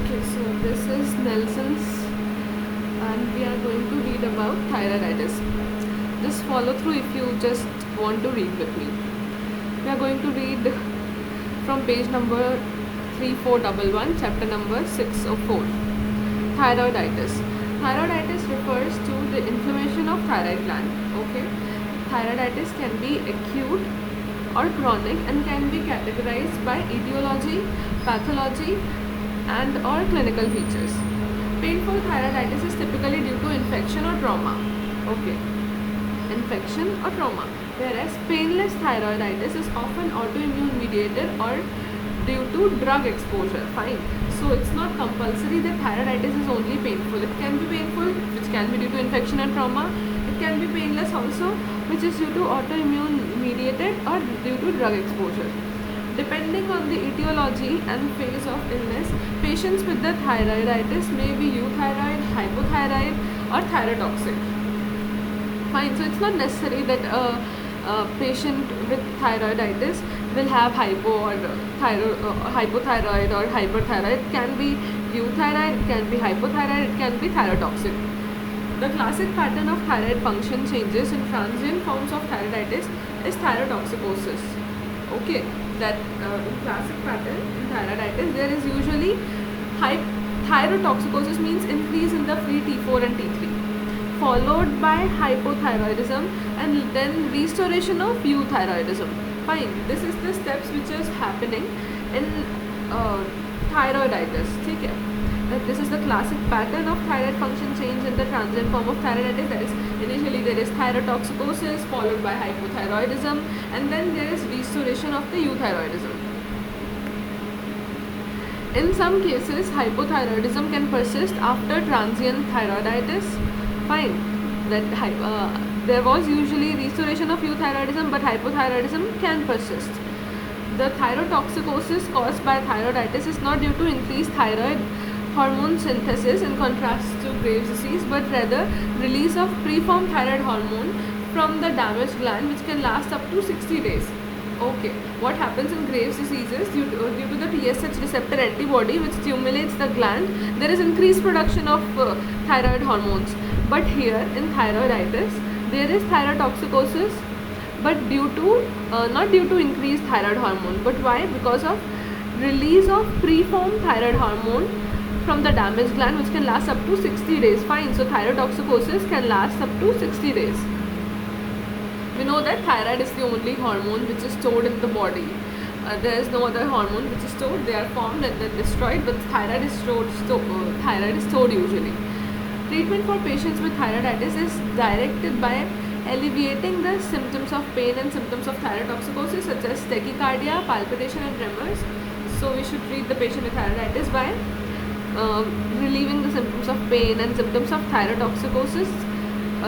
Okay, so this is Nelson's and we are going to read about thyroiditis. Just follow through if you just want to read with me. We are going to read from page number 3411, chapter number 604. Thyroiditis. Thyroiditis refers to the inflammation of thyroid gland. Okay, thyroiditis can be acute or chronic and can be categorized by etiology, pathology, and or clinical features. Painful thyroiditis is typically due to infection or trauma. Okay, infection or trauma. Whereas painless thyroiditis is often autoimmune mediated or due to drug exposure. Fine. So it's not compulsory that thyroiditis is only painful. It can be painful, which can be due to infection and trauma. It can be painless also, which is due to autoimmune mediated or due to drug exposure. Depending on the etiology and phase of illness, patients with the thyroiditis may be euthyroid, hypothyroid, or thyrotoxic. Fine, so it's not necessary that a patient with thyroiditis will have hypothyroid or hyperthyroid. It can be euthyroid, it can be hypothyroid, it can be thyrotoxic. The classic pattern of thyroid function changes in transient forms of thyroiditis is thyrotoxicosis. Okay, that classic pattern in thyroiditis, there is usually thyrotoxicosis means increase in the free T4 and T3, followed by hypothyroidism and then restoration of euthyroidism. Fine, this is the steps which is happening in thyroiditis. ठीक है, that this is the classic pattern of thyroid function change in the transient form of thyroiditis. That is, initially there is thyrotoxicosis followed by hypothyroidism and then there is restoration of the euthyroidism. In some cases, hypothyroidism can persist after transient thyroiditis. Fine, that there was usually restoration of euthyroidism, but hypothyroidism can persist. The thyrotoxicosis caused by thyroiditis is not due to increased thyroid hormone synthesis in contrast to Graves' disease, but rather release of preformed thyroid hormone from the damaged gland, which can last up to 60 days. Okay, what happens in Graves' disease is due to the TSH receptor antibody which stimulates the gland, there is increased production of thyroid hormones. But here in thyroiditis, there is thyrotoxicosis, but not due to increased thyroid hormone. But why? Because of release of preformed thyroid hormone from the damaged gland, which can last up to 60 days. Fine, so thyrotoxicosis can last up to 60 days. We know that thyroid is the only hormone which is stored in the body. There is no other hormone which is stored. They are formed and then destroyed, but thyroid is stored usually. Treatment for patients with thyroiditis is directed by alleviating the symptoms of pain and symptoms of thyrotoxicosis such as tachycardia, palpitation and tremors. So we should treat the patient with thyroiditis by relieving the symptoms of pain and symptoms of thyrotoxicosis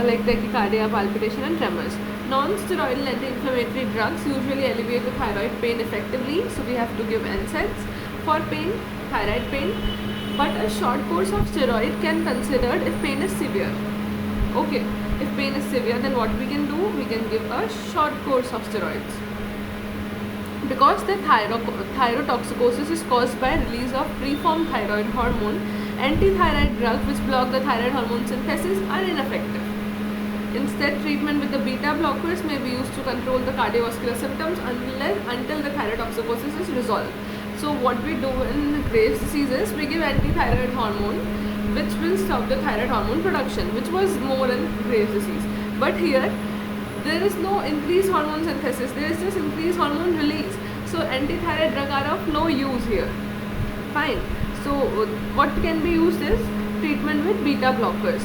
like tachycardia, palpitation and tremors. Non-steroidal anti-inflammatory drugs usually alleviate the thyroid pain effectively, so we have to give NSAIDs for pain, thyroid pain, but a short course of steroid can be considered if pain is severe. Okay, if pain is severe, then what we can do? We can give a short course of steroids. Because the thyrotoxicosis is caused by release of preformed thyroid hormone, anti-thyroid drugs which block the thyroid hormone synthesis are ineffective. Instead, treatment with the beta blockers may be used to control the cardiovascular symptoms until the thyrotoxicosis is resolved. So what we do in Graves' disease is we give anti-thyroid hormone which will stop the thyroid hormone production, which was more in Graves' disease. But here, there is no increased hormone synthesis, there is just increased hormone release. So anti-thyroid drugs are of no use here. Fine. So what can be used is treatment with beta blockers,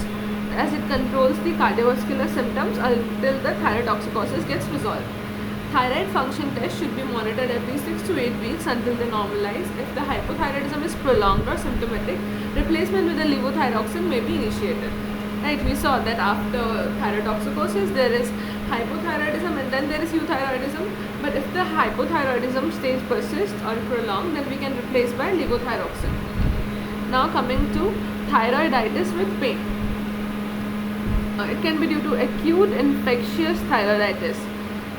as it controls the cardiovascular symptoms until the thyrotoxicosis gets resolved. Thyroid function test should be monitored every 6 to 8 weeks until they normalize. If the hypothyroidism is prolonged or symptomatic, replacement with a levothyroxine may be initiated. Right, we saw that after thyrotoxicosis there is hypothyroidism and then there is euthyroidism. But if the hypothyroidism stage persists or prolonged, then we can replace by levothyroxine. Now coming to thyroiditis with pain. It can be due to acute infectious thyroiditis.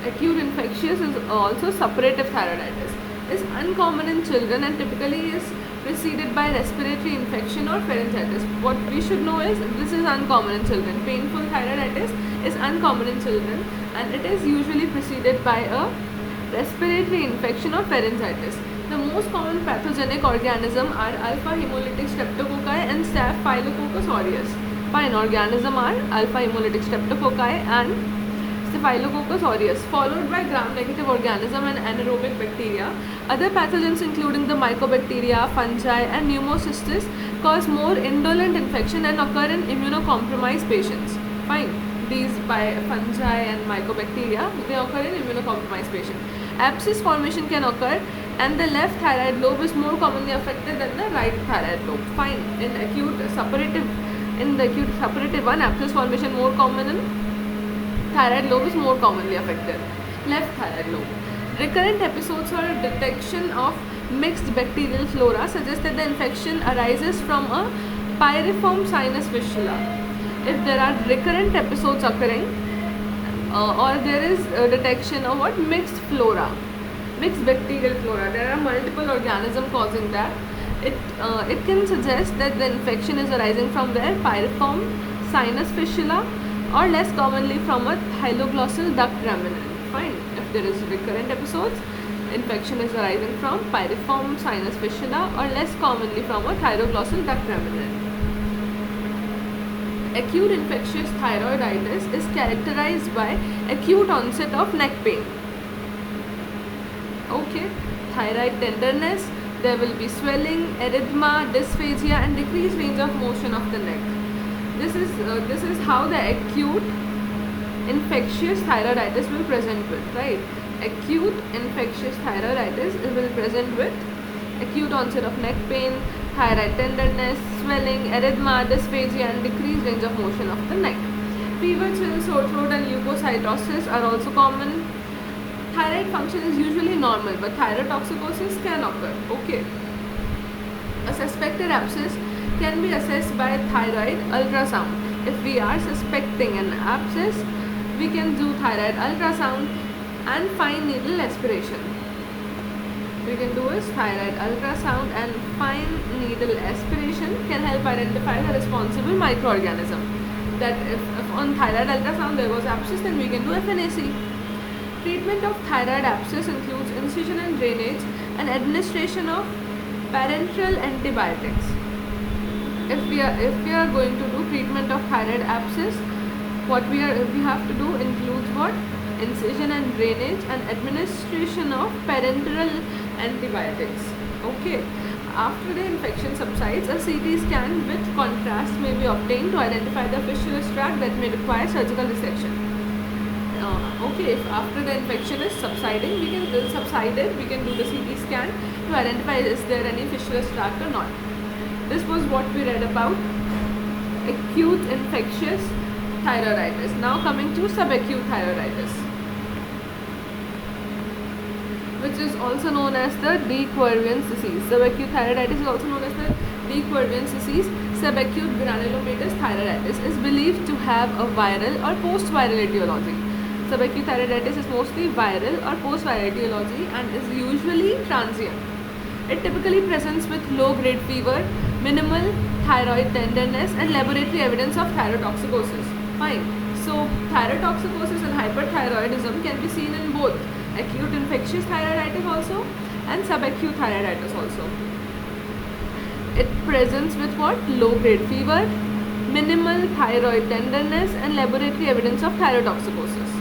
Acute infectious is also suppurative thyroiditis. is uncommon in children and typically is preceded by respiratory infection or pharyngitis. What we should know is this is uncommon in children. Painful thyroiditis is uncommon in children and it is usually preceded by a respiratory infection or pharyngitis. The most common pathogenic organism are alpha hemolytic streptococci and Staphylococcus aureus. Fine, organism are alpha hemolytic streptococci and Staphylococcus aureus, followed by gram-negative organism and anaerobic bacteria. Other pathogens including the mycobacteria, fungi and pneumocystis cause more indolent infection and occur in immunocompromised patients. Fine, these by fungi and mycobacteria, they occur in immunocompromised patients. Abscess formation can occur and the left thyroid lobe is more commonly affected than the right thyroid lobe. Fine, in the acute suppurative one, abscess formation more common in thyroid lobe is more commonly affected. Left thyroid lobe. Recurrent episodes or detection of mixed bacterial flora suggest that the infection arises from a pyriform sinus fistula. If there are recurrent episodes occurring or there is a detection of what? Mixed flora, mixed bacterial flora, there are multiple organisms causing that, it can suggest that the infection is arising from where? Pyriform sinus fistula or less commonly from a thyloglossal duct remnant. Fine, if there is recurrent episodes, infection is arising from pyriform sinus fistula or less commonly from a thyloglossal duct remnant. Acute infectious thyroiditis is characterized by acute onset of neck pain. Okay, thyroid tenderness, there will be swelling, erythema, dysphagia and decreased range of motion of the neck. This is how the acute infectious thyroiditis will present with, right? Acute infectious thyroiditis will present with acute onset of neck pain, thyroid tenderness, swelling, erythema, dysphagia and decreased range of motion of the neck. Fever, chills, sore throat and leukocytosis are also common. Thyroid function is usually normal but thyrotoxicosis can occur. Okay. A suspected abscess can be assessed by thyroid ultrasound. If we are suspecting an abscess, we can do thyroid ultrasound and fine needle aspiration. We can do is thyroid ultrasound and fine needle aspiration can help identify the responsible microorganism. That if on thyroid ultrasound there was abscess, then we can do FNAC. Treatment of thyroid abscess includes incision and drainage and administration of parenteral antibiotics. If we are going to do treatment of thyroid abscess, what we have to do includes what? Incision and drainage and administration of parenteral antibiotics. Okay. After the infection subsides, a CT scan with contrast may be obtained to identify the fistulous tract that may require surgical resection. Okay, if after the infection is subsiding, we can do the CT scan to identify is there any fistulous tract or not. This was what we read about acute infectious thyroiditis. Now coming to subacute thyroiditis, which is also known as the de Quervain's disease. Subacute thyroiditis is also known as the de Quervain's disease. Subacute granulomatous thyroiditis is believed to have a viral or post-viral etiology. Subacute thyroiditis is mostly viral or post-viral etiology and is usually transient. It typically presents with low-grade fever, minimal thyroid tenderness and laboratory evidence of thyrotoxicosis. Fine. So thyrotoxicosis and hyperthyroidism can be seen in both acute infectious thyroiditis also and subacute thyroiditis also. It presents with what? Low-grade fever, minimal thyroid tenderness and laboratory evidence of thyrotoxicosis.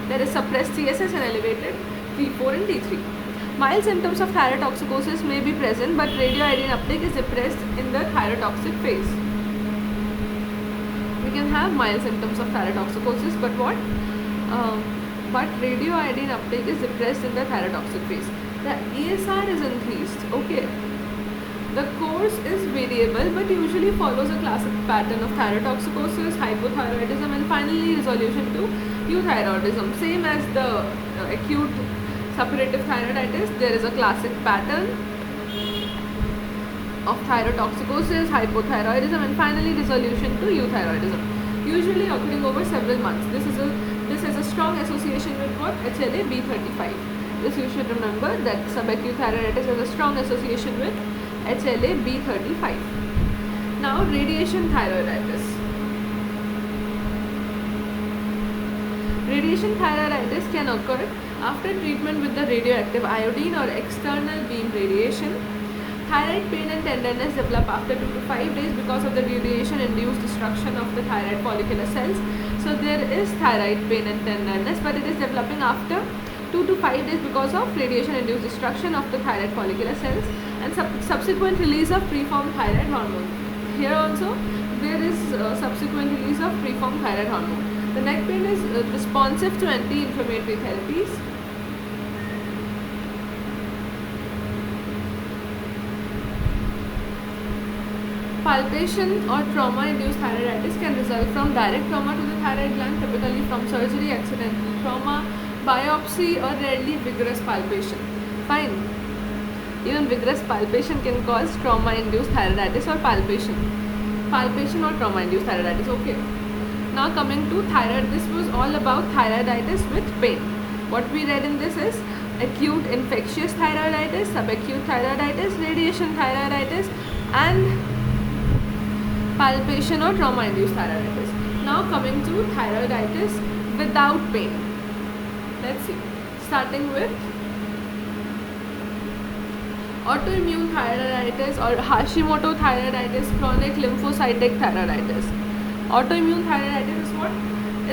There is suppressed TSS and elevated T4 and T3. Mild symptoms of thyrotoxicosis may be present but radioiodine uptake is suppressed in the thyrotoxic phase. We can have mild symptoms of thyrotoxicosis but what? But radioiodine uptake is suppressed in the thyrotoxic phase. The ESR is increased. Okay. The course is variable but usually follows a classic pattern of thyrotoxicosis, hypothyroidism and finally resolution to euthyroidism. Same as the acute suppurative thyroiditis, there is a classic pattern of thyrotoxicosis, hypothyroidism and finally resolution to euthyroidism, usually occurring over several months. This has a strong association with what? HLA-B35. This you should remember, that subacute thyroiditis has a strong association with HLA-B35. Now radiation thyroiditis. Radiation thyroiditis can occur after treatment with the radioactive iodine or external beam radiation. Thyroid pain and tenderness develop after 2 to 5 days because of the radiation-induced destruction of the thyroid follicular cells. So there is thyroid pain and tenderness, but it is developing after 2 to 5 days because of radiation-induced destruction of the thyroid follicular cells and subsequent release of preformed thyroid hormone. Here also there is subsequent release of preformed thyroid hormone. The neck pain is responsive to anti-inflammatory therapies. Palpation or trauma-induced thyroiditis can result from direct trauma to the thyroid gland, typically from surgery, accidental trauma, biopsy, or rarely vigorous palpation. Fine. Even vigorous palpation can cause trauma-induced thyroiditis or palpation. Palpation or trauma-induced thyroiditis. Okay. Now coming to thyroid, this was all about thyroiditis with pain. What we read in this is acute infectious thyroiditis, subacute thyroiditis, radiation thyroiditis, and palpation or trauma-induced thyroiditis. Now coming to thyroiditis without pain. Let's see. Starting with autoimmune thyroiditis or Hashimoto thyroiditis, chronic lymphocytic thyroiditis. Autoimmune thyroiditis is what?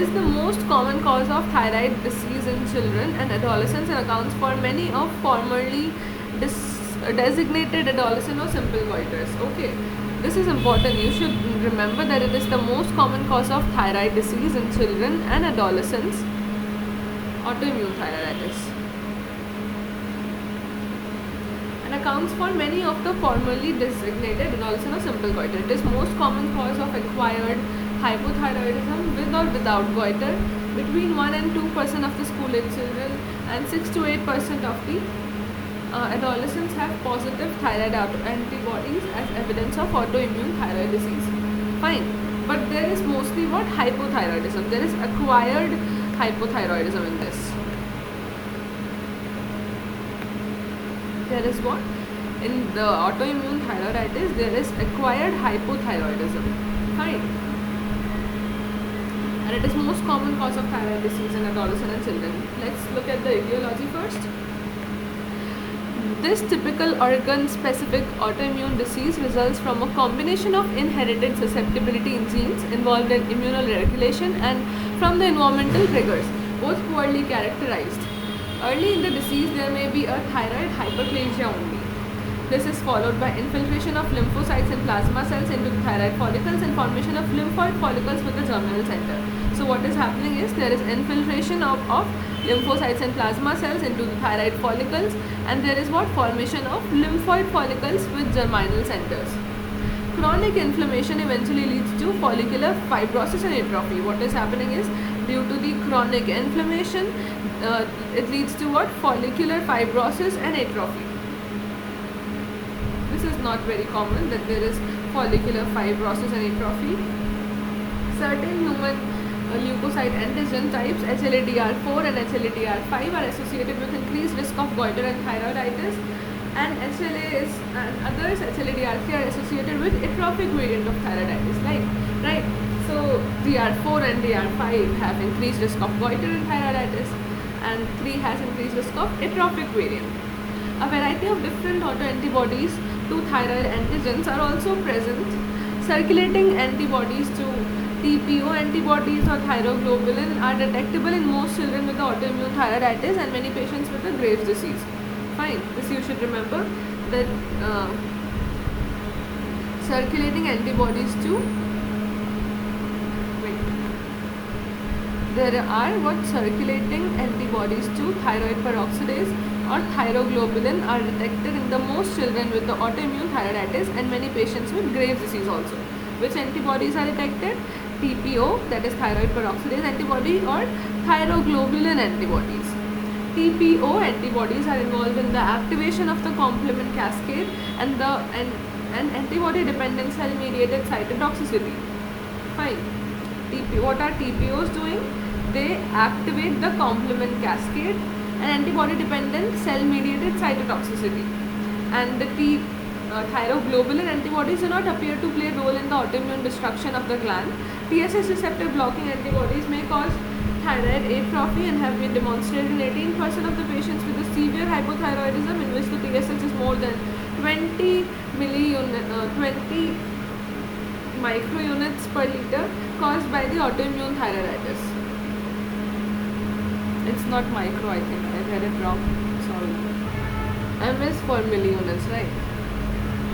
Is the most common cause of thyroid disease in children and adolescents and accounts for many of formerly designated adolescent or simple goiters. Okay, this is important. You should remember that it is the most common cause of thyroid disease in children and adolescents. Autoimmune thyroiditis. And accounts for many of the formerly designated adolescent or simple goiter. It is most common cause of acquired hypothyroidism with or without goiter. Between 1 and 2% of the school-age children and 6 to 8% of the adolescents have positive thyroid antibodies as evidence of autoimmune thyroid disease. Fine. But there is mostly what? Hypothyroidism. There is acquired hypothyroidism in this. There is what? In the autoimmune thyroiditis, there is acquired hypothyroidism. Fine. And it is most common cause of thyroid disease in adolescent and children. Let's look at the etiology first. This typical organ-specific autoimmune disease results from a combination of inherited susceptibility in genes involved in immunoregulation and from the environmental triggers, both poorly characterized. Early in the disease, there may be a thyroid hyperplasia only. This is followed by infiltration of lymphocytes and plasma cells into the thyroid follicles and formation of lymphoid follicles with the germinal center. So what is happening is there is infiltration of lymphocytes and plasma cells into the thyroid follicles, and there is what? Formation of lymphoid follicles with germinal centers. Chronic inflammation eventually leads to follicular fibrosis and atrophy. What is happening is due to the chronic inflammation, it leads to what? Follicular fibrosis and atrophy. This is not very common that there is follicular fibrosis and atrophy. Certain human leukocyte antigen types HLA-DR4 and HLA-DR5 are associated with increased risk of goiter and thyroiditis, and others HLA-DR3 are associated with atrophic variant of thyroiditis. Right? So DR4 and DR5 have increased risk of goiter and thyroiditis, and 3 has increased risk of atrophic variant. A variety of different autoantibodies to thyroid antigens are also present. Circulating antibodies to TPO antibodies or thyroglobulin are detectable in most children with the autoimmune thyroiditis and many patients with the Graves' disease. Fine, this you should remember, that circulating antibodies to there are what? Circulating antibodies to thyroid peroxidase or thyroglobulin are detected in the most children with the autoimmune thyroiditis and many patients with Graves' disease also. Which antibodies are detected? TPO, that is thyroid peroxidase antibody, or thyroglobulin antibodies. TPO antibodies are involved in the activation of the complement cascade and antibody dependent cell mediated cytotoxicity. Fine. What are TPOs doing? They activate the complement cascade and antibody-dependent cell-mediated cytotoxicity. And the thyroglobulin antibodies do not appear to play a role in the autoimmune destruction of the gland. TSH receptor blocking antibodies may cause thyroid atrophy and have been demonstrated in 18% of the patients with a severe hypothyroidism in which the TSH is more than 20 microunits per liter caused by the autoimmune thyroiditis. It's not micro, I think. I read it wrong. Sorry. M is for milliunits, right?